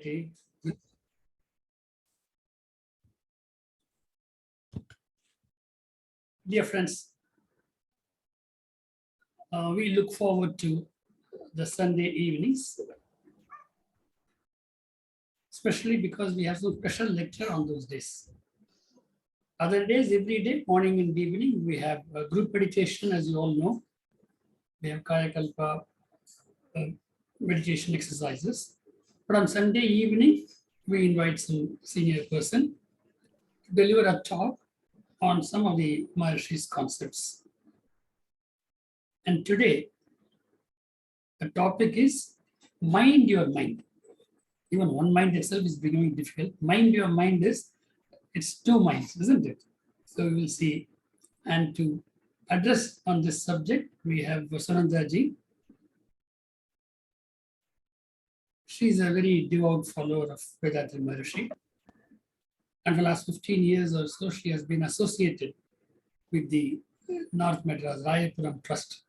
Society. Dear friends, we look forward to the Sunday evenings, especially because we have some special lecture on those days. Other days, every day, morning and evening, we have group meditation, as you all know. We have Kayakalpa meditation exercises. But on Sunday evening, we invite some senior person to deliver a talk on some of the Maharishi's concepts. And today, the topic is mind your mind. Even one mind itself is becoming difficult. Mind your mind is, it's two minds, isn't it? So we will see. And to address on this subject, we have Sunanda ji. She's a very devout follower of Vethathiri Maharishi. And for the last 15 years or so, she has been associated with the North Madras Rayapuram Trust.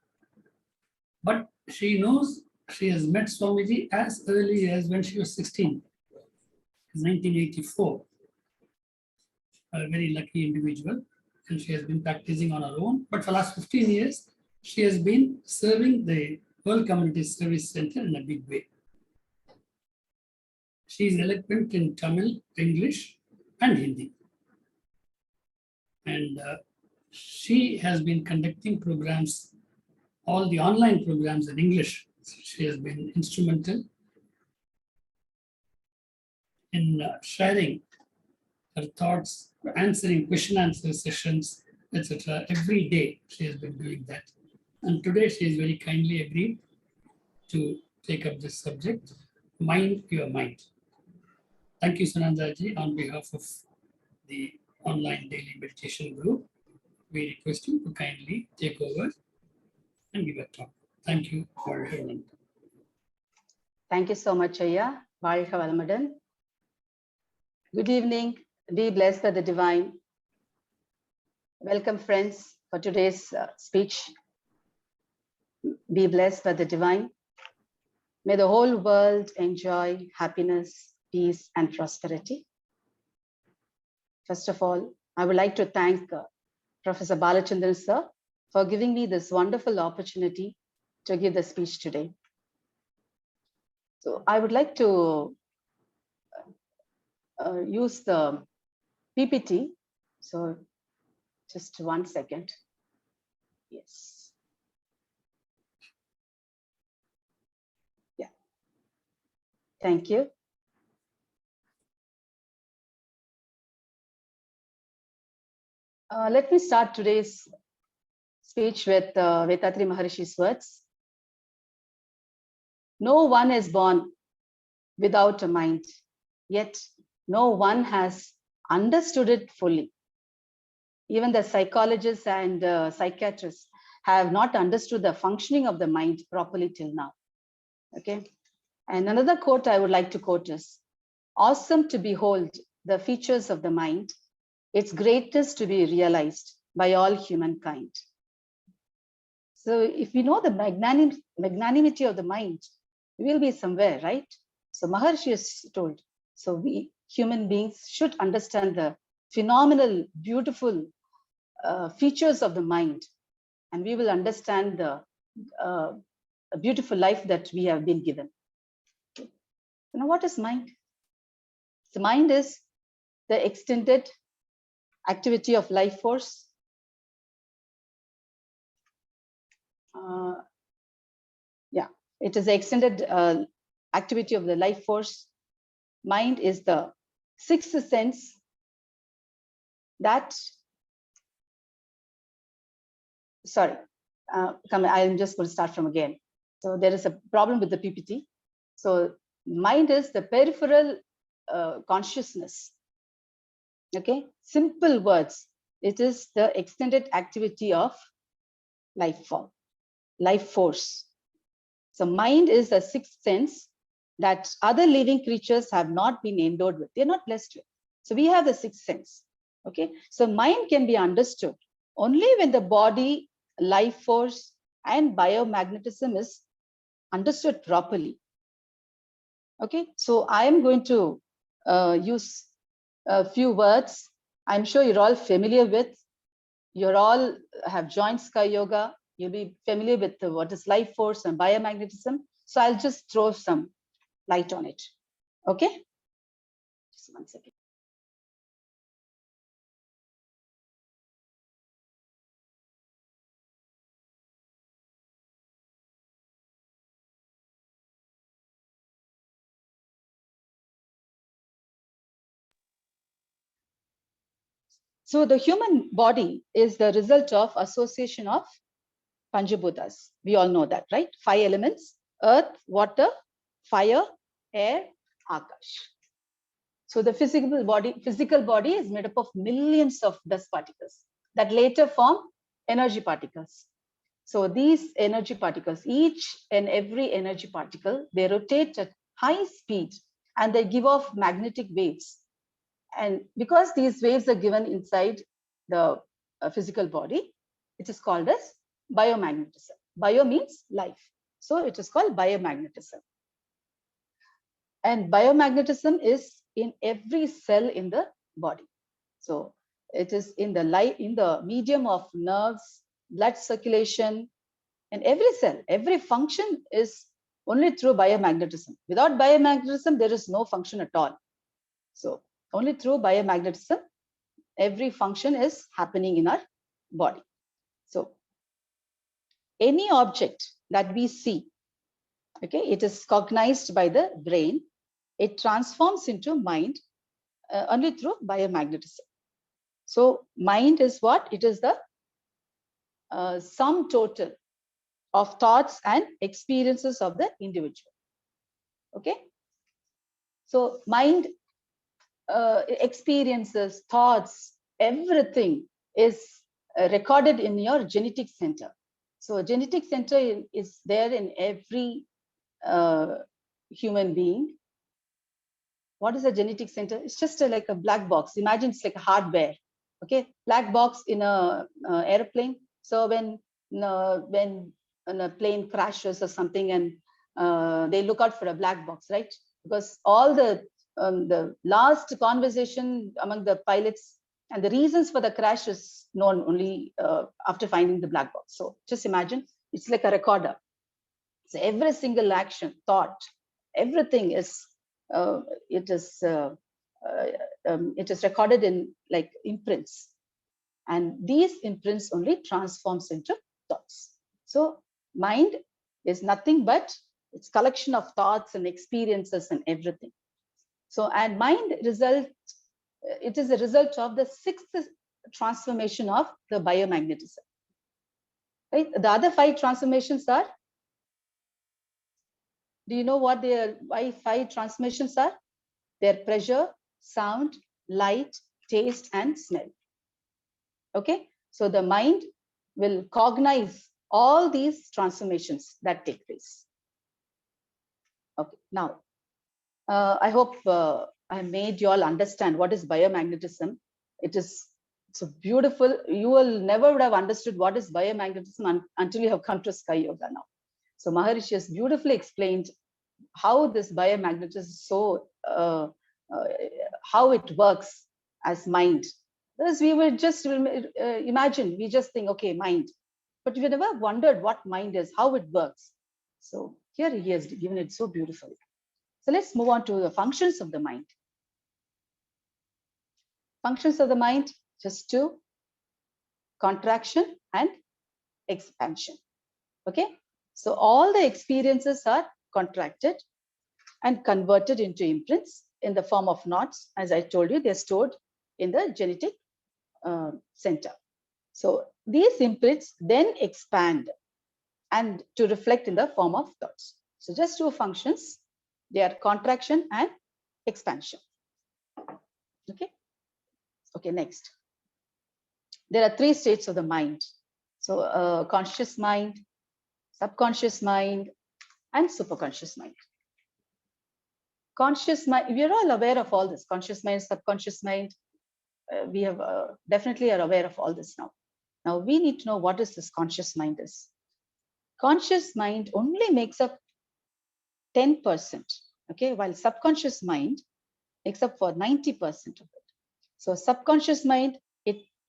But she knows she has met Swamiji as early as when she was 16, in 1984. A very lucky individual, and she has been practicing on her own. But for the last 15 years, she has been serving the World Community Service Center in a big way. She is eloquent in Tamil, English, and Hindi. And she has been conducting programs, all the online programs in English. She has been instrumental in sharing her thoughts, answering question answer sessions, etc. Every day she has been doing that. And today she has very kindly agreed to take up this subject, mind your mind. Thank you, Sunanda ji, on behalf of the online daily meditation group. We request you to kindly take over and give a talk. Thank you for hearing. Thank you so much, Ayya. Valka Valamadan. Good evening. Be blessed by the divine. Welcome, friends, for today's speech. Be blessed by the divine. May the whole world enjoy happiness, peace, and prosperity. First of all, I would like to thank Professor Balachandran sir for giving me this wonderful opportunity to give the speech today. So I would like to use the PPT. So just 1 second. Yes. Yeah. Thank you. Let me start today's speech with Vethathiri Maharishi's words. No one is born without a mind, yet no one has understood it fully. Even the psychologists and psychiatrists have not understood the functioning of the mind properly till now. Okay. And another quote I would like to quote is, awesome to behold the features of the mind, its greatness to be realized by all humankind. So if we know the magnanimity of the mind, we will be somewhere, right? So Maharishi has told, so we human beings should understand the phenomenal, beautiful features of the mind, and we will understand the beautiful life that we have been given. You know, what is mind? The mind is the extended activity of life force. Yeah, it is the extended activity of the life force. Mind is the sixth sense that, sorry, I'm just going to start from again. So there is a problem with the PPT. So mind is the peripheral consciousness. Okay, simple words. It is the extended activity of life force. So mind is the sixth sense that other living creatures have not been endowed with. They're not blessed with. So we have the sixth sense. Okay, so mind can be understood only when the body, life force, and biomagnetism is understood properly. Okay, so I am going to use a few words I'm sure you're all familiar with. You're all have joined Sky Yoga. You'll be familiar with what is life force and biomagnetism. So I'll just throw some light on it. Okay, just one second. So the human body is the result of association of Panjabhutas. We all know that, right? 5 elements: earth, water, fire, air, akash. So the physical body is made up of millions of dust particles that later form energy particles. So these energy particles, each and every energy particle, they rotate at high speed and they give off magnetic waves. And because these waves are given inside the physical body, it is called as biomagnetism. Bio means life. So it is called biomagnetism. And biomagnetism is in every cell in the body. So it is in the medium of nerves, blood circulation, and every cell, every function is only through biomagnetism. Without biomagnetism, there is no function at all. So only through biomagnetism, every function is happening in our body. So any object that we see, okay, it is cognized by the brain. It transforms into mind only through biomagnetism. So mind is what? It is the sum total of thoughts and experiences of the individual. Okay. So mind experiences, thoughts, everything is recorded in your genetic center. So genetic center is there in every human being. What is a genetic center? It's just like a black box. Imagine it's like a hardware. Okay, black box in a airplane. So when a plane crashes or something, and they look out for a black box, right? Because all the last conversation among the pilots and the reasons for the crash is known only after finding the black box. So just imagine it's like a recorder. So every single action, thought, everything is it is recorded in like imprints, and these imprints only transforms into thoughts. So mind is nothing but it's collection of thoughts and experiences and everything. So and mind result, it is a result of the 6th transformation of the biomagnetism. Right? The other 5 transformations are, do you know what their 5 transformations are? Their pressure, sound, light, taste, and smell. Okay, so the mind will cognize all these transformations that take place. Okay, now I hope I made you all understand what is biomagnetism. It's so beautiful. You will never would have understood what is biomagnetism until you have come to Sky Yoga now. So Maharishi has beautifully explained how this biomagnetism is so how it works as mind. Because we would just imagine, we just think, okay, mind, but we never wondered what mind is, how it works. So here he has given it so beautifully. So let's move on to the functions of the mind. Functions of the mind, just 2: contraction and expansion. Okay, so all the experiences are contracted and converted into imprints in the form of knots. As I told you, they're stored in the genetic center. So these imprints then expand and to reflect in the form of thoughts. So just 2 functions, they are contraction and expansion. Okay. Okay, next. There are 3 states of the mind. So conscious mind, subconscious mind, and superconscious mind. Conscious mind, we are all aware of all this. Conscious mind, subconscious mind. We have definitely are aware of all this now. Now we need to know what is this conscious mind is. Conscious mind only makes up 10% Okay, while subconscious mind makes up for 90% of it. So subconscious mind,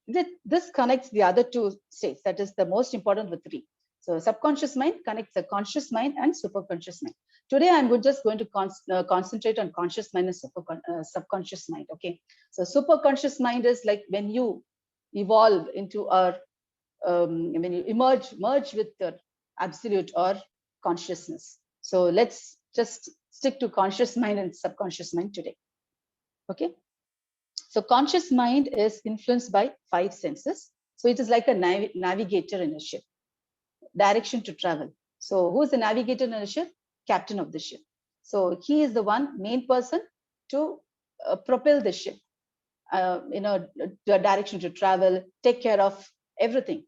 this connects the other two states. That is the most important with three. So subconscious mind connects the conscious mind and superconscious mind. Today, I'm just going to concentrate on conscious mind and subconscious mind. Okay, so superconscious mind is like when you evolve into our, when you merge with the absolute or consciousness. So let's just stick to conscious mind and subconscious mind today. Okay. So conscious mind is influenced by 5 senses. So it is like a navigator in a ship, direction to travel. So who is the navigator in a ship? Captain of the ship. So he is the main person to propel the ship, the direction to travel, take care of everything.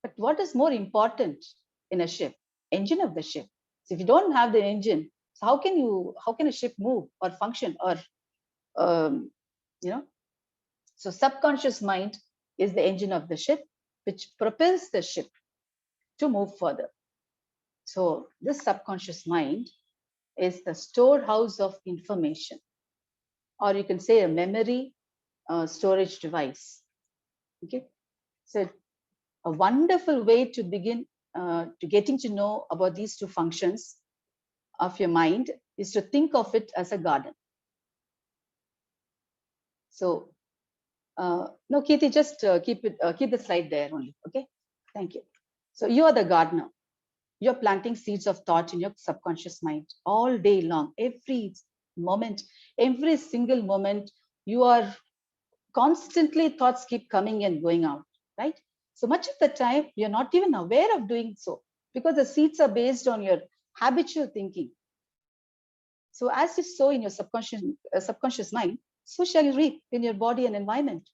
But what is more important in a ship? Engine of the ship. So if you don't have the engine, so how can a ship move or function or so subconscious mind is the engine of the ship, which propels the ship to move further. So this subconscious mind is the storehouse of information, or you can say a memory storage device. Okay, so a wonderful way to begin to getting to know about these two functions of your mind is to think of it as a garden. So no, Kirti, just keep the slide there only. Okay, thank you. So you are the gardener. You're planting seeds of thought in your subconscious mind all day long. Every moment, every single moment, you are constantly, thoughts keep coming and going out, right? So much of the time, you're not even aware of doing so because the seeds are based on your habitual thinking. So as you sow in your subconscious mind, so shall you reap in your body and environment.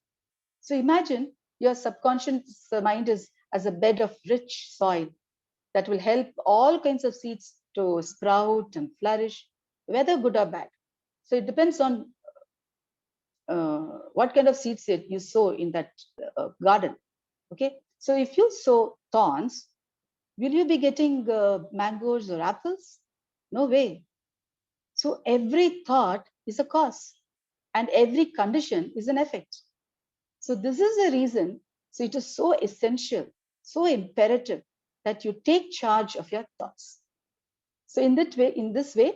So imagine your subconscious mind is as a bed of rich soil that will help all kinds of seeds to sprout and flourish, whether good or bad. So it depends on what kind of seeds you sow in that garden. Okay, so if you sow thorns, will you be getting mangoes or apples? No way. So every thought is a cause and every condition is an effect. So this is the reason, so it is so essential, so imperative that you take charge of your thoughts. So in this way,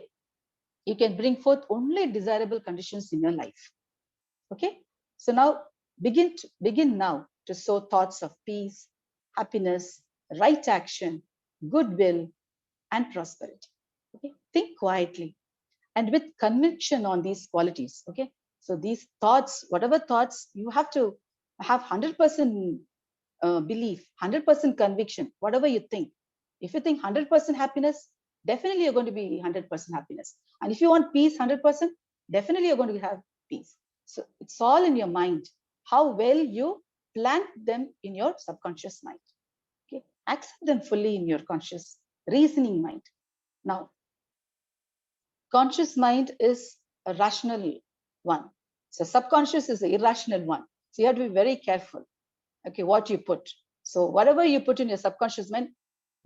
you can bring forth only desirable conditions in your life. Okay, so now begin now to sow thoughts of peace, happiness, right action, goodwill, and prosperity. Okay, think quietly and with conviction on these qualities. Okay, so these thoughts, whatever thoughts, you have to have 100% belief, 100% conviction, whatever you think. If you think 100% happiness, definitely you're going to be 100% happiness. And if you want peace 100%, definitely you're going to have peace. So it's all in your mind, how well you plant them in your subconscious mind. Okay, accept them fully in your conscious reasoning mind. Now, conscious mind is a rational one. So subconscious is the irrational one. So you have to be very careful. Okay, what you put. So whatever you put in your subconscious mind,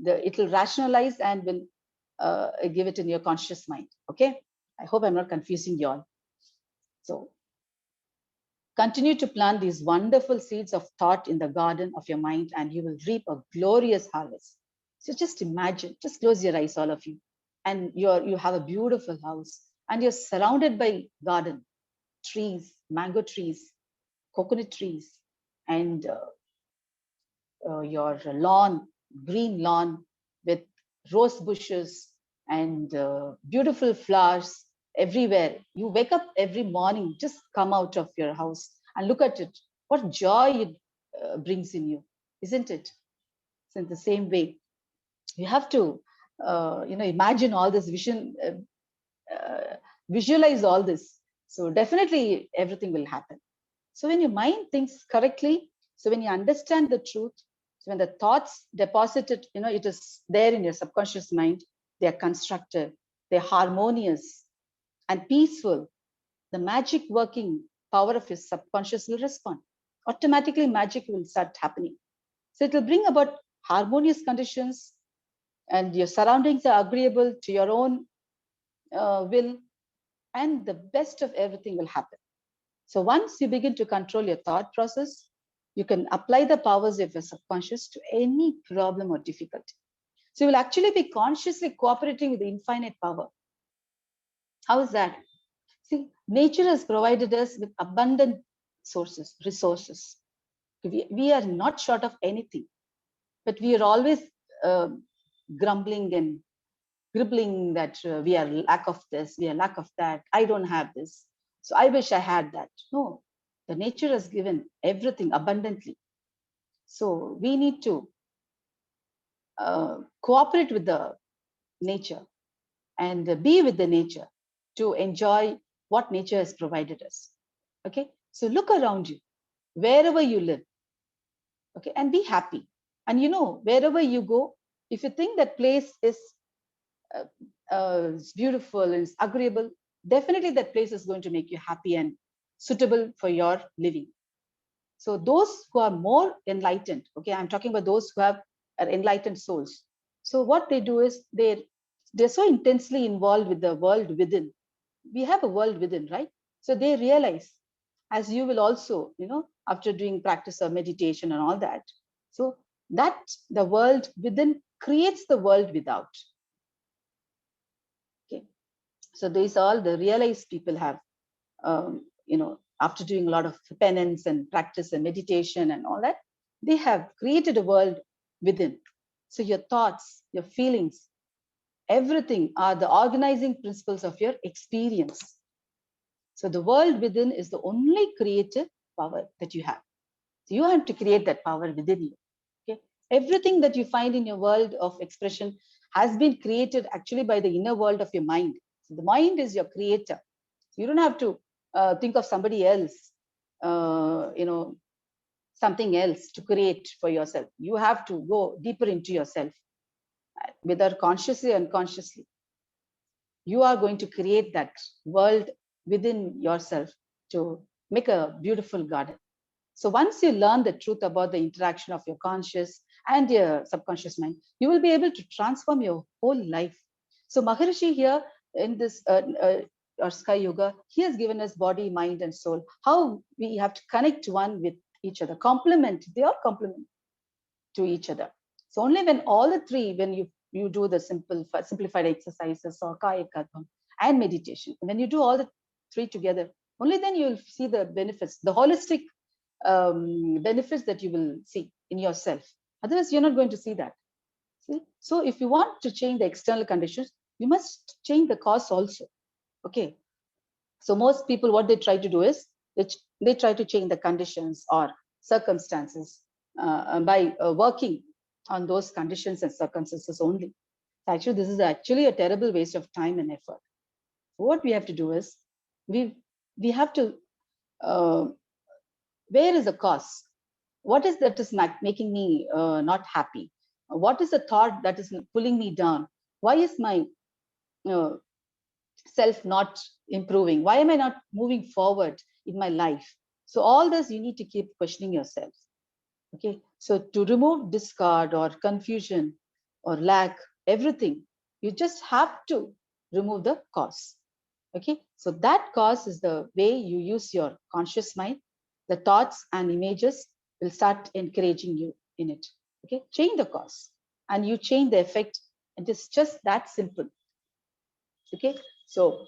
it will rationalize and will give it in your conscious mind. Okay, I hope I'm not confusing you all. So continue to plant these wonderful seeds of thought in the garden of your mind, and you will reap a glorious harvest. So just imagine, just close your eyes, all of you, and you have a beautiful house, and you're surrounded by garden, trees, mango trees, coconut trees, and your lawn, green lawn with rose bushes and beautiful flowers everywhere. You wake up every morning, just come out of your house and look at it. What joy it brings in you, isn't it? So in the same way, you have to, imagine all this vision, visualize all this. So definitely everything will happen. So when your mind thinks correctly, so when you understand the truth, so when the thoughts deposited, it is there in your subconscious mind, they are constructive, they're harmonious and peaceful. The magic working power of your subconscious will respond. Automatically, magic will start happening. So it will bring about harmonious conditions, and your surroundings are agreeable to your own will, and the best of everything will happen. So once you begin to control your thought process, you can apply the powers of your subconscious to any problem or difficulty. So you will actually be consciously cooperating with the infinite power. How is that? See, nature has provided us with abundant resources. We are not short of anything, but we are always uh, grumbling and gribbling that we are lack of this, we are lack of that, I don't have this, so I wish I had that. No, the nature has given everything abundantly. So we need to cooperate with the nature and be with the nature to enjoy what nature has provided us. Okay, so look around you, wherever you live, okay, and be happy. And wherever you go, if you think that place is it's beautiful and it's agreeable, definitely that place is going to make you happy and suitable for your living. So those who are more enlightened, okay, I'm talking about those who are enlightened souls. So what they do is they're so intensely involved with the world within. We have a world within, right? So they realize, as you will also, after doing practice of meditation and all that, so that the world within creates the world without. Okay, so these all the realized people have, after doing a lot of penance and practice and meditation and all that, they have created a world within. So your thoughts, your feelings, everything are the organizing principles of your experience. So the world within is the only creative power that you have. So you have to create that power within you. Okay, everything that you find in your world of expression has been created actually by the inner world of your mind. So the mind is your creator. So you don't have to think of somebody else, something else to create for yourself. You have to go deeper into yourself, whether consciously or unconsciously. You are going to create that world within yourself to make a beautiful garden. So once you learn the truth about the interaction of your conscious and your subconscious mind, you will be able to transform your whole life. So Maharishi here in this or Sky Yoga, he has given us body, mind, and soul. How we have to connect one with each other, complement. They are complement to each other. So only when all the three, when you do the simplified exercises or Kayakalpa and meditation, when you do all the three together, only then you will see the benefits, the holistic benefits that you will see in yourself. Otherwise, you're not going to see that. See? So if you want to change the external conditions, you must change the cause also. Okay. So most people, what they try to do is they try to change the conditions or circumstances by working on those conditions and circumstances only. Actually, this is actually a terrible waste of time and effort. What we have to do is we have to where is the cause? What is that is making me not happy? What is the thought that is pulling me down? Why is my self not improving? Why am I not moving forward in my life? So all this you need to keep questioning yourself. Okay, so to remove discard or confusion or lack, everything, you just have to remove the cause. Okay, so that cause is the way you use your conscious mind. The thoughts and images will start encouraging you in it. Okay, change the cause and you change the effect. And it's just that simple. Okay, so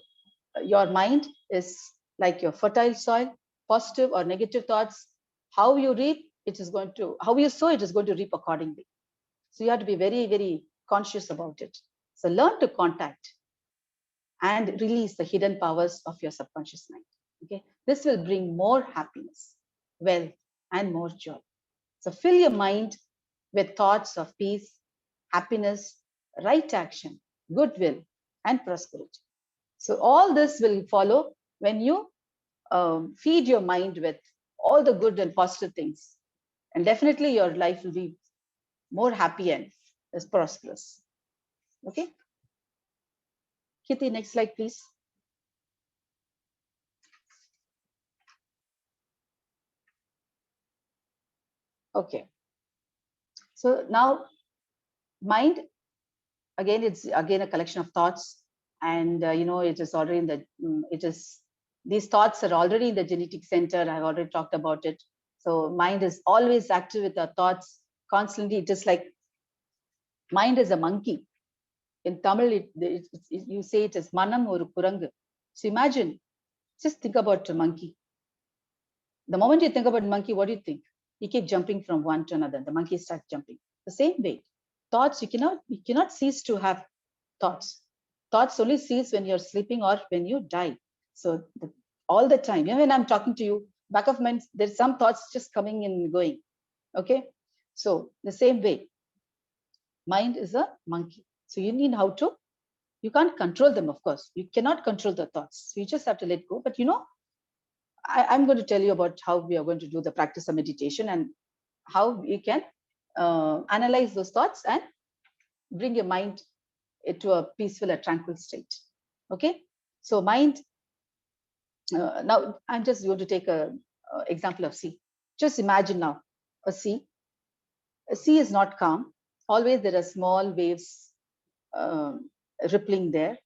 your mind is like your fertile soil, positive or negative thoughts. How you reap, it is going to, how you sow, it is going to reap accordingly. So you have to be very, very conscious about it. So learn to contact and release the hidden powers of your subconscious mind. Okay, this will bring more happiness, wealth, and more joy. So fill your mind with thoughts of peace, happiness, right action, goodwill, and prosperity. So all this will follow when you feed your mind with all the good and positive things. And definitely your life will be more happy and prosperous. Okay. Kitty, next slide, please. Okay. So now mind, again, it's again a collection of thoughts and it is already in the these thoughts are already in the genetic center. I've already talked about it. So mind is always active with our thoughts constantly. It is like mind is a monkey. In Tamil, you say it as manam oru kurangu. So imagine, just think about a monkey. The moment you think about monkey, what do you think? You keep jumping from one to another. The monkey starts jumping. The same way, thoughts, you cannot cease to have thoughts. Thoughts only cease when you're sleeping or when you die. So all the time, even when I'm talking to you, back of mind, there's some thoughts just coming and going. Okay. So the same way, mind is a monkey. So you need you can't control them, of course. You cannot control the thoughts. So you just have to let go. But I'm going to tell you about how we are going to do the practice of meditation and how we can analyze those thoughts and bring your mind into a peaceful, a tranquil state. Okay. So mind, now I'm just going to take a example of sea. Just imagine now a sea. A sea is not calm. Always there are small waves rippling there.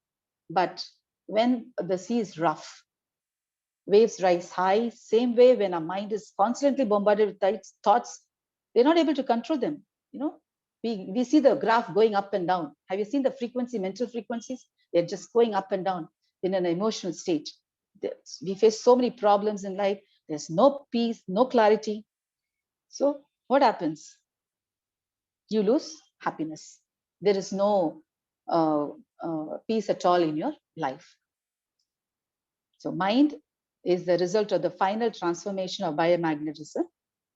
But when the sea is rough, waves rise high. Same way, when our mind is constantly bombarded with thoughts, they're not able to control them. We see the graph going up and down. Have you seen the frequency, mental frequencies? They're just going up and down in an emotional state. We face so many problems in life. There's no peace, no clarity. So what happens? You lose happiness. There is no peace at all in your life. So mind is the result of the final transformation of biomagnetism.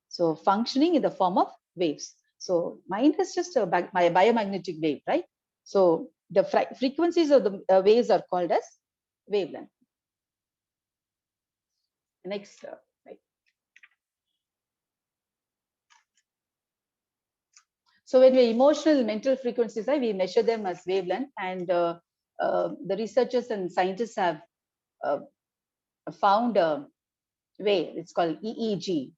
So functioning in the form of waves. So mind is just a biomagnetic wave, right? So the frequencies of the waves are called as wavelength. Next slide. So when we're emotional, mental frequencies, we measure them as wavelength, and the researchers and scientists have found a way. It's called EEG,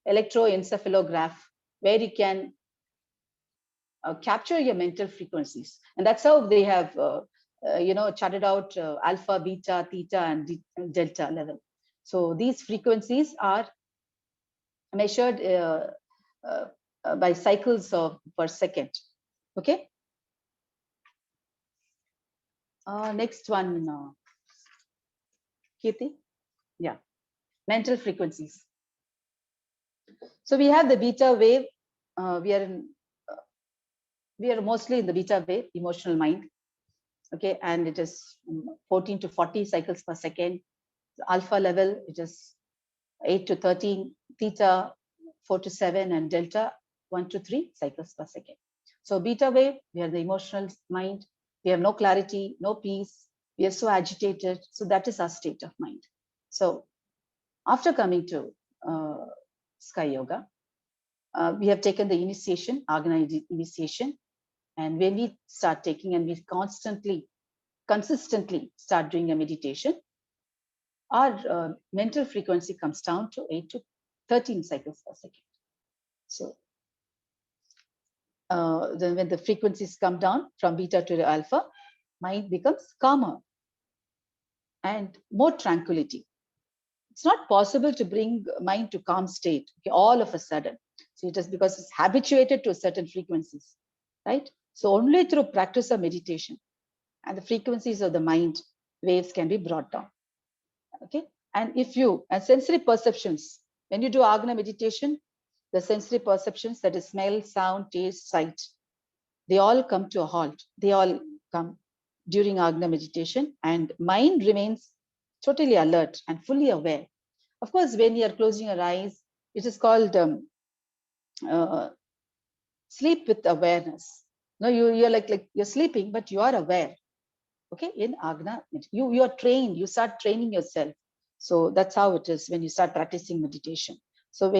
electroencephalograph, where you can capture your mental frequencies, and that's how they have charted out alpha, beta, theta, and delta level. So these frequencies are measured by cycles per second. Okay. Next one, Kirti. Yeah, mental frequencies. So we have the beta wave. We are mostly in the beta wave, emotional mind. Okay, and it is 14 to 40 cycles per second. The alpha level, it is 8 to 13, theta 4 to 7, and delta 1 to 3 cycles per second. So beta wave, we are the emotional mind. We have no clarity, no peace. We are so agitated. So that is our state of mind. So after coming to Sky Yoga, we have taken the initiation, Agna initiation. And when we start taking and we consistently start doing a meditation, our mental frequency comes down to 8 to 13 cycles per second. So then when the frequencies come down from beta to the alpha, mind becomes calmer and more tranquility. It's not possible to bring mind to calm state all of a sudden. So it is because it's habituated to certain frequencies, right? So only through practice of meditation and the frequencies of the mind waves can be brought down. Okay. And sensory perceptions, when you do Agna meditation, the sensory perceptions, that is smell, sound, taste, sight, they all come to a halt. They all come during Agna meditation, and mind remains totally alert and fully aware. Of course, when you are closing your eyes, it is called sleep with awareness. No, you're like you're sleeping, but you are aware. Okay, in Agna, you are trained. You start training yourself. So that's how it is when you start practicing meditation. So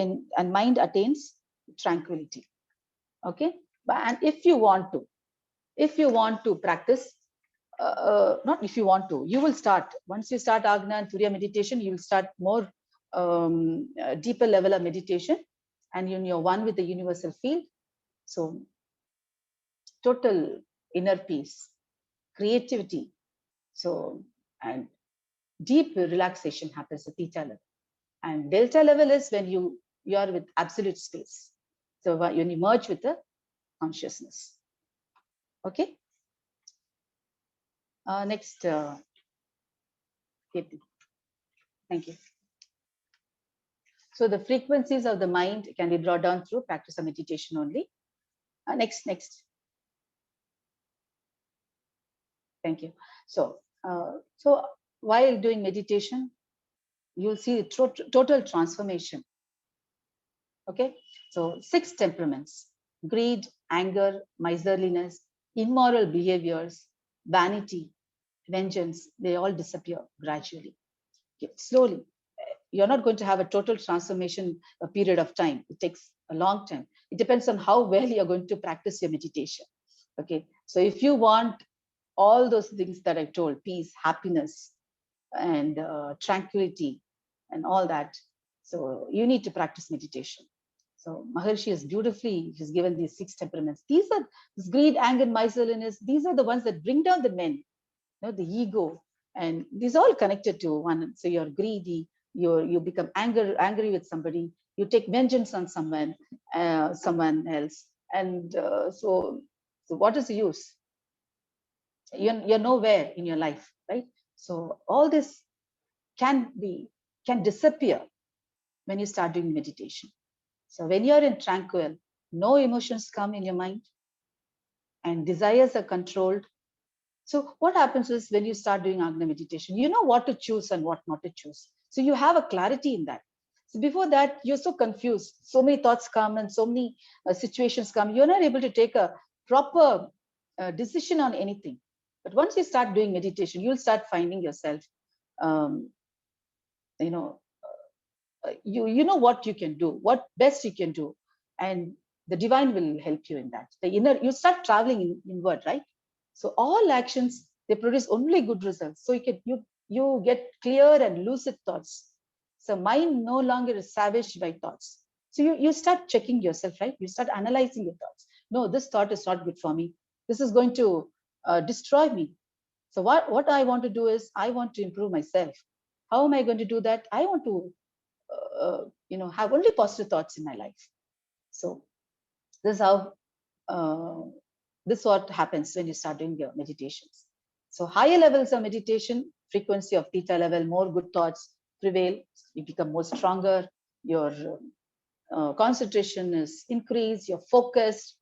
mind attains tranquility. Okay, and if you want to practice, not if you want to, you will start. Once you start Agna and Turiya meditation, you will start more deeper level of meditation, and you're one with the universal field. So total inner peace, creativity, So, and deep relaxation happens at theta level. And delta level is when you are with absolute space. So when you merge with the consciousness. Okay. Next, Kirti. Thank you. So the frequencies of the mind can be brought down through practice of meditation only. Next. Thank you. So, so while doing meditation, you'll see total transformation. Okay. So 6 temperaments: greed, anger, miserliness, immoral behaviors, vanity, vengeance, they all disappear gradually. Okay. Slowly. You're not going to have a total transformation a period of time. It takes a long time. It depends on how well you're going to practice your meditation. Okay. So if you want all those things that I told, peace, happiness, and tranquility, and all that, so you need to practice meditation. So Maharishi has beautifully, he's given these 6 temperaments. These are this greed, anger, miserliness. These are the ones that bring down the men, the ego, and these all connected to one. So you're greedy, you become angry with somebody, you take vengeance on someone else, and so what is the use? You're nowhere in your life, right? So all this can disappear when you start doing meditation. So when you're in tranquil, no emotions come in your mind, and desires are controlled. So what happens is when you start doing Agna meditation, you know what to choose and what not to choose. So you have a clarity in that. So before that, you're so confused. So many thoughts come and so many situations come. You're not able to take a proper decision on anything. But once you start doing meditation, you'll start finding yourself, you know what you can do, what best you can do, and the divine will help you in that. The inner, you start traveling inward, right? So all actions, they produce only good results. So you get clear and lucid thoughts. So mind no longer is savaged by thoughts. So you start checking yourself, right? You start analyzing your thoughts. No, this thought is not good for me. This is going to destroy me. So what I want to do is I want to improve myself. How am I going to do that? I want to have only positive thoughts in my life. So this is how this what happens when you start doing your meditations. So higher levels of meditation, frequency of theta level, more good thoughts prevail. You become more stronger. Your concentration is increased. You're focused.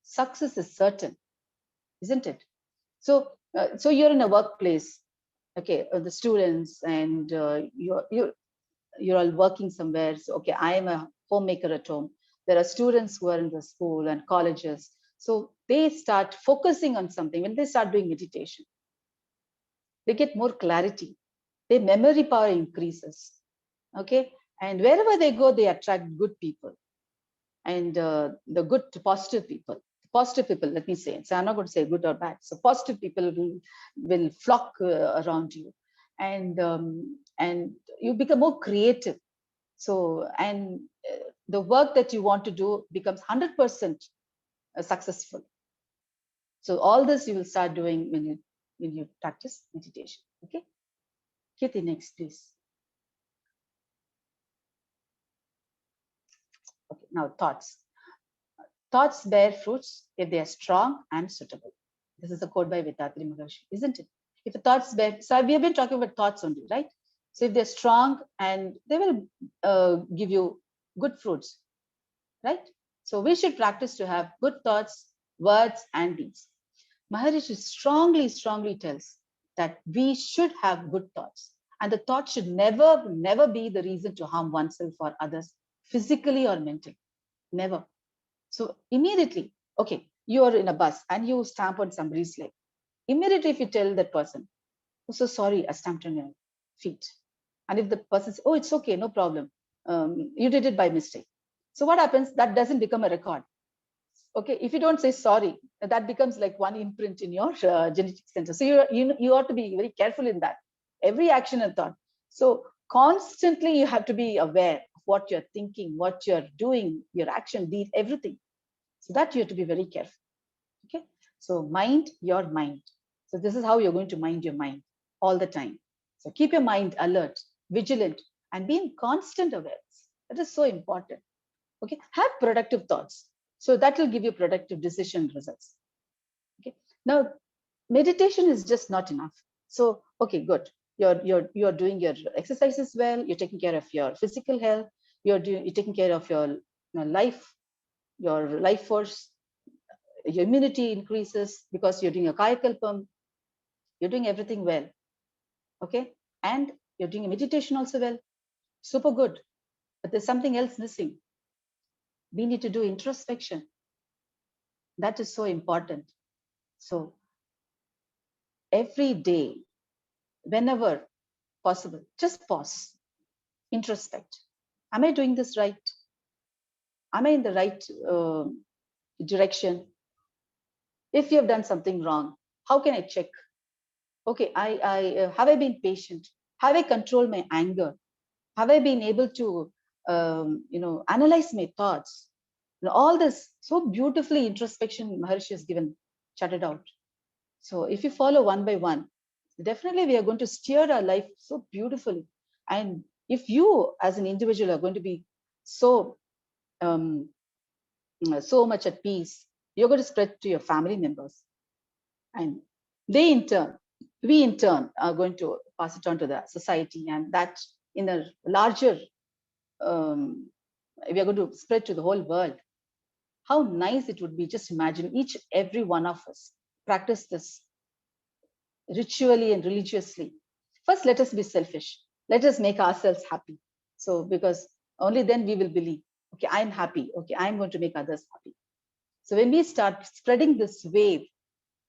Success is certain, isn't it? So so you're in a workplace, okay, the students, and you're all working somewhere. So, okay, I am a homemaker at home. There are students who are in the school and colleges. So they start focusing on something. When they start doing meditation, they get more clarity. Their memory power increases. Okay. And wherever they go, they attract good people. And the good, positive people. Positive people, let me say. So I'm not going to say good or bad. So positive people will flock around you. And you become more creative. So, and the work that you want to do becomes 100% successful. So all this you will start doing when you practice meditation. Okay. Kirti, next, please. Okay. Now thoughts. Thoughts bear fruits if they are strong and suitable. This is a quote by Vethathiri Maharishi, isn't it? If the thoughts bear, so we have been talking about thoughts only, right? So if they're strong, and they will give you good fruits, right? So we should practice to have good thoughts, words, and deeds. Maharishi strongly tells that we should have good thoughts, and the thought should never be the reason to harm oneself or others, physically or mentally, never. So immediately, okay, you are in a bus and you stamp on somebody's leg. Immediately, if you tell that person, "Oh, so sorry, I stamped on your feet," and if the person says, "Oh, it's okay, no problem, you did it by mistake," so what happens? That doesn't become a record. Okay, if you don't say sorry, that becomes like one imprint in your genetic center. So you ought to be very careful in that. Every action and thought. So constantly you have to be aware of what you're thinking, what you're doing, your action, deed, everything. So that you have to be very careful. Okay. So mind your mind. So this is how you're going to mind your mind. all the time. So keep your mind alert, vigilant, and be in constant awareness. That is so important. Okay, have productive thoughts. So that will give you productive decision results. Okay, now meditation is just not enough. So okay, good. You're doing your exercises well. You're taking care of your physical health. You're taking care of your life force. Your immunity increases because you're doing a Kayakalpa. You're doing everything well. Okay, and you're doing a meditation also well. Super good. But there's something else missing. We need to do introspection. That is so important. So every day, whenever possible, just pause, introspect. Am I doing this right? Am I in the right direction? If you have done something wrong, how can I check? Okay, have I been patient? Have I controlled my anger? Have I been able to analyze my thoughts? All this so beautifully introspection Maharishi has given, charted out. So if you follow one by one, definitely we are going to steer our life so beautifully. And if you as an individual are going to be so much at peace, you're going to spread to your family members. And we in turn are going to pass it on to the society, and that in a larger, we are going to spread to the whole world. How nice it would be. Just imagine every one of us practice this ritually and religiously. First, let us be selfish. Let us make ourselves happy. So, because only then we will believe, okay, I'm happy. Okay, I'm going to make others happy. So when we start spreading this wave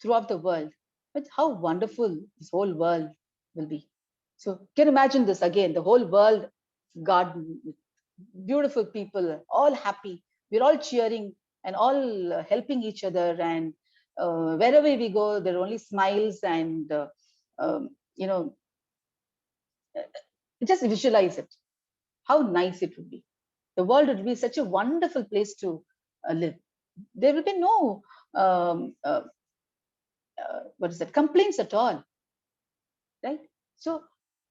throughout the world, but how wonderful this whole world will be. So can you imagine this again, the whole world garden, beautiful people, all happy. We're all cheering and all helping each other. And wherever we go, there are only smiles and, just visualize it. How nice it would be. The world would be such a wonderful place to live. There will be no, complaints at all, right? So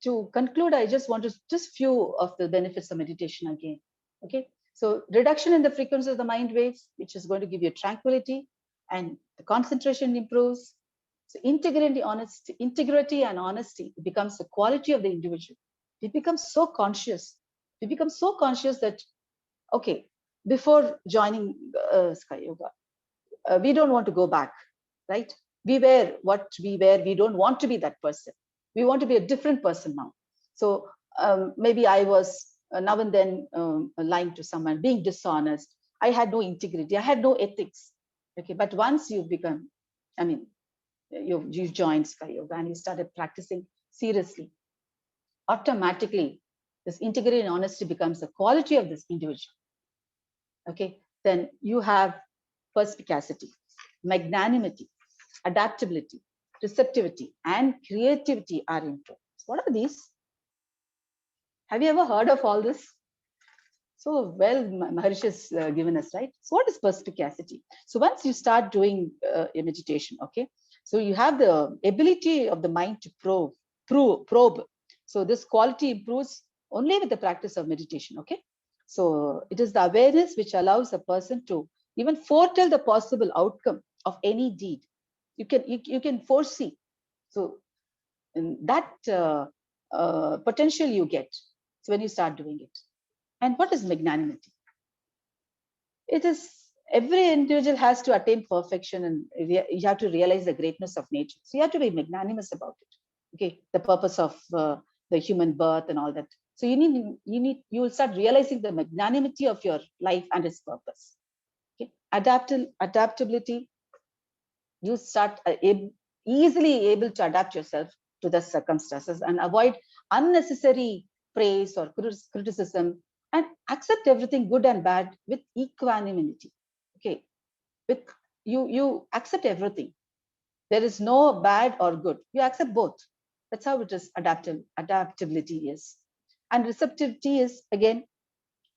to conclude, I just want to just few of the benefits of meditation again. Okay, so reduction in the frequency of the mind waves, which is going to give you tranquility, and the concentration improves. So integrity and honesty becomes the quality of the individual. We become so conscious. We become so conscious that, okay, before joining Sky Yoga, we don't want to go back, right? We were what we were. We don't want to be that person. We want to be a different person now. So maybe I was now and then lying to someone, being dishonest. I had no integrity. I had no ethics. Okay, but once you've become, you've joined Sky Yoga and you started practicing seriously, automatically this integrity and honesty becomes the quality of this individual. Okay, then you have perspicacity, magnanimity, adaptability, receptivity, and creativity are improved. What are these? Have you ever heard of all this? So well, Maharishi has given us, right? So what is perspicacity? So once you start doing a meditation, okay, so you have the ability of the mind to probe. So this quality improves only with the practice of meditation, okay? So it is the awareness which allows a person to even foretell the possible outcome of any deed. You can foresee. So that potential you get. So when you start doing it. And what is magnanimity? It is every individual has to attain perfection, and you have to realize the greatness of nature. So you have to be magnanimous about it. Okay, the purpose of the human birth and all that. So you will start realizing the magnanimity of your life and its purpose. Okay, adaptability. You start easily able to adapt yourself to the circumstances and avoid unnecessary praise or criticism, and accept everything good and bad with equanimity. Okay, with you accept everything. There is no bad or good. You accept both. That's how it is. Adaptability is, and receptivity is again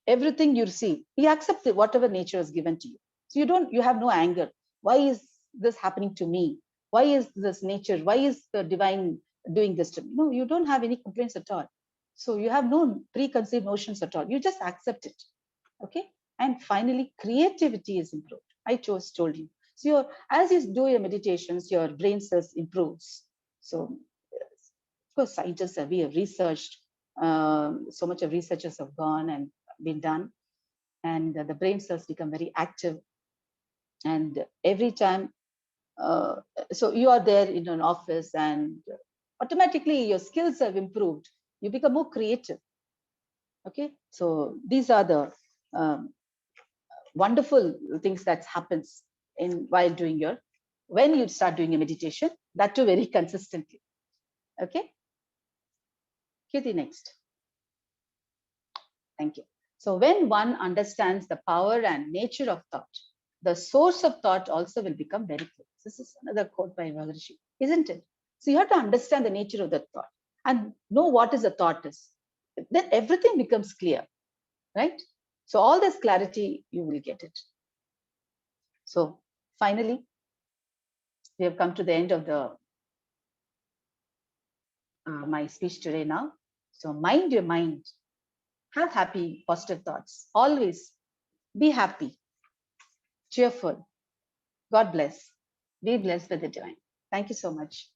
everything you see. You accept whatever nature is given to you. So you have no anger. Why is this happening to me? Why is this nature? Why is the divine doing this to me? No, you don't have any complaints at all. So you have no preconceived notions at all. You just accept it. Okay. And finally, creativity is improved. I told you. So as you do your meditations, your brain cells improves. So of course, scientists we have researched, so much of researchers have gone and been done, and the brain cells become very active. And every time, so you are there in an office and automatically your skills have improved. You become more creative. Okay, so these are the wonderful things that happens while doing when you start doing a meditation, that too very consistently. Okay, Kirti, next. Thank you. So when one understands the power and nature of thought, the source of thought also will become very clear. This is another quote by Maharishi, isn't it? So you have to understand the nature of the thought and know what is a thought is. Then everything becomes clear, right? So all this clarity, you will get it. So finally, we have come to the end of my speech today now. So mind your mind. Have happy, positive thoughts. Always be happy, cheerful. God bless. Be blessed with the divine. Thank you so much.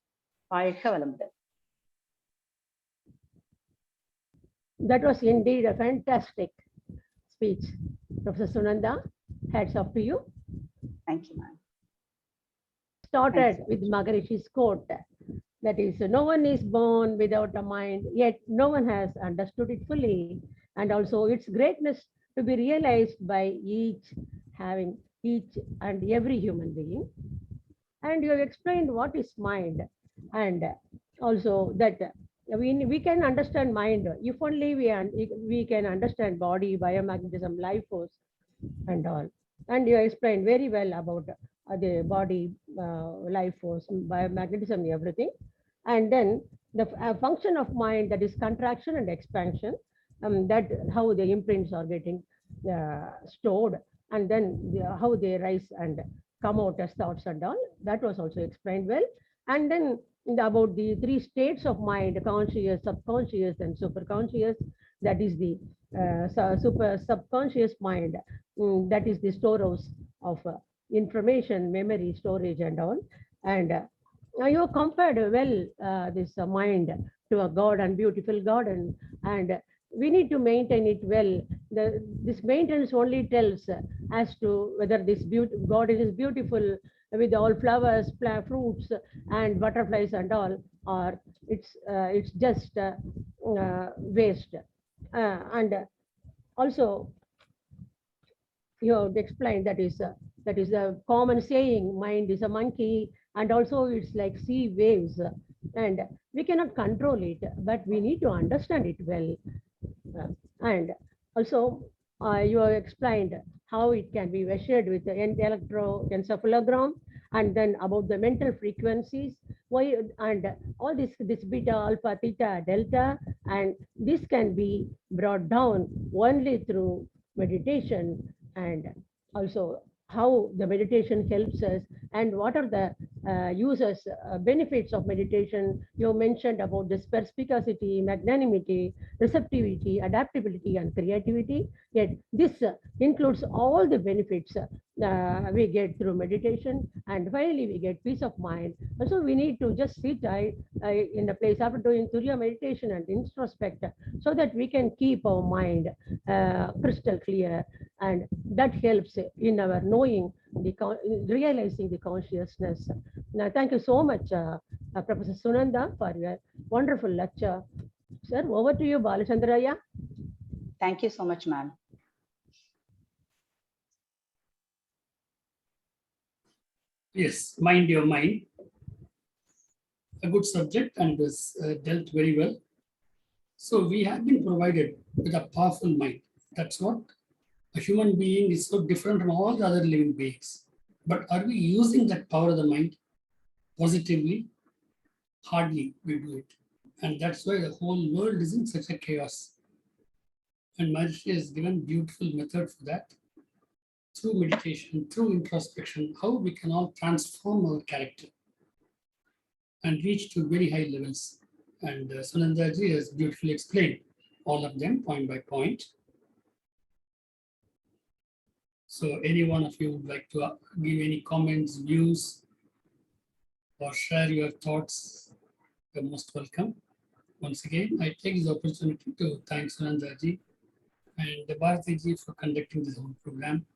That was indeed a fantastic speech. Professor Sunanda, hats off to you. Thank you, ma'am. Started with Maharishi's quote, that is, no one is born without a mind, yet no one has understood it fully. And also its greatness to be realized by each and every human being. And you have explained what is mind, and also that we can understand mind if only we can understand body, biomagnetism, life force, and all. And you explained very well about the body, life force, biomagnetism, everything. And then the function of mind, that is contraction and expansion, that how the imprints are getting stored, and then how they rise and come out as thoughts and all. That was also explained well. And then about the three states of mind, conscious, subconscious, and superconscious. That is the subconscious mind, that is the storehouse of information, memory, storage, and all. And you compared well this mind to a garden, beautiful garden, and we need to maintain it well. This maintenance only tells as to whether this garden is beautiful with all flowers, fruits, and butterflies and all, or it's just waste. And also, you have explained that is a common saying, mind is a monkey, and also it's like sea waves, and we cannot control it, but we need to understand it well. And also you have explained how it can be measured with the electroencephalogram, and then about the mental frequencies, why, and all this beta, alpha, theta, delta, and this can be brought down only through meditation. And also how the meditation helps us, and what are the uses, benefits of meditation. You mentioned about this perspicacity, magnanimity, receptivity, adaptability, and creativity. Yet this includes all the benefits we get through meditation, and finally we get peace of mind. Also, we need to just sit in the place after doing Turiya meditation and introspect, so that we can keep our mind crystal clear, and that helps in our knowing, realizing the consciousness. Now, thank you so much, Professor Sunanda, for your wonderful lecture. Sir, over to you, Balachandraya. Thank you so much, ma'am. Yes, mind your mind. A good subject, and was dealt very well. So we have been provided with a powerful mind. That's what a human being is so different from all the other living beings. But are we using that power of the mind positively? Hardly we do it. And that's why the whole world is in such a chaos. And Maharishi has given beautiful method for that. Through meditation, through introspection, how we can all transform our character. and reach to very high levels. And Sunanda ji has beautifully explained all of them point by point. So any one of you would like to give any comments, views, or share your thoughts, you're most welcome. Once again, I take this opportunity to thank Sunanda ji and Bharati ji for conducting this whole program.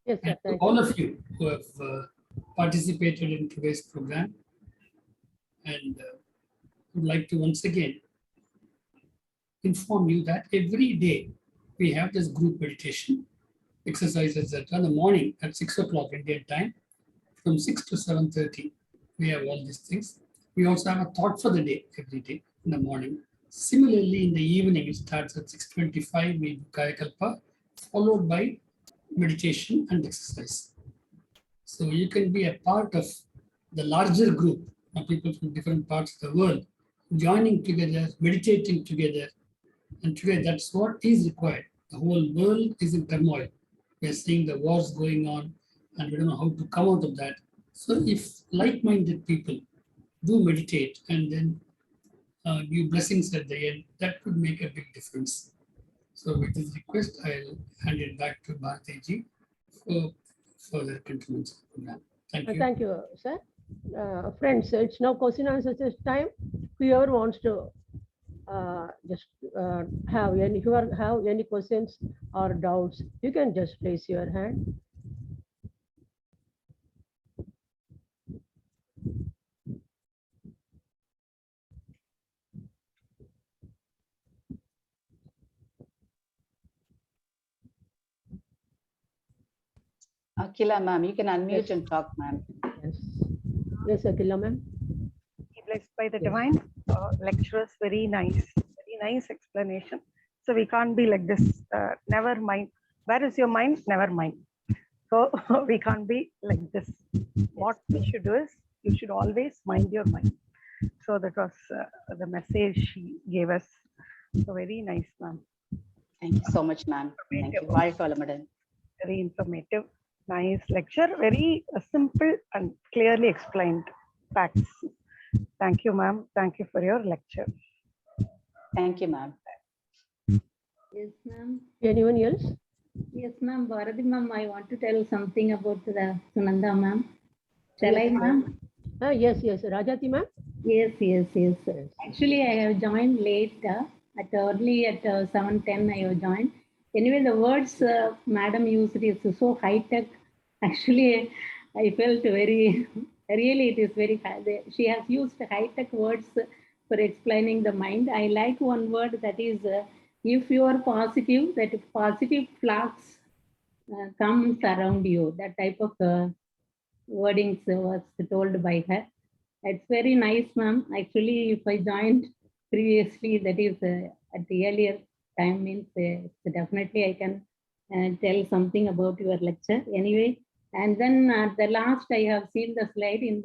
Yes, sir. And to Thank all you. of you who have participated in today's program. And would like to once again inform you that every day we have this group meditation exercises that in the morning at 6 o'clock Indian time, from 6 to 7:30. We have all these things. We also have a thought for the day every day in the morning. Similarly, in the evening, it starts at 6:25, we do Kayakalpa, followed by meditation and exercise. So you can be a part of the larger group of people from different parts of the world, joining together, meditating together. And today, that's what is required. The whole world is in turmoil. We are seeing the wars going on, and we don't know how to come out of that. So if like-minded people do meditate and then give blessings at the end, that would make a big difference. So with this request, I'll hand it back to Bharati ji for further continuance of the program. Thank you. Thank you, sir. Friends, it's now question and answer time. Whoever wants to just have any questions or doubts, you can just raise your hand. Akila ma'am, you can unmute Yes. and talk, ma'am. Yes. Yes, Akila ma'am. Be blessed by the Yes. divine lecturers. Very nice explanation. So we can't be like this. Never mind. Where is your mind? Never mind. So we can't be like this. What we should do is you should always mind your mind. So that was the message she gave us. So very nice, ma'am. Thank you so much, ma'am. Thank you. வாழ்க வளமுடன். Very informative, nice lecture. Very simple and clearly explained facts. Thank you, ma'am. Thank you for your lecture. Thank you, ma'am. Yes, ma'am. Anyone else? Yes, ma'am. Bharati, ma'am, I want to tell something about the Sunanda, ma'am. Shall Yes, I, ma'am? Yes, Rajati ma'am. Yes. Yes. Actually, I have joined late. At 7:10, I have joined. Anyway, the words Madam used is so high tech. Actually, I felt really, it is very high. She has used high tech words for explaining the mind. I like one word that is, if you are positive, that positive flux comes around you. That type of wordings was told by her. It's very nice, ma'am. Actually, if I joined previously, that is at the earlier time, means definitely I can tell something about your lecture. Anyway, and then at the last, I have seen the slide in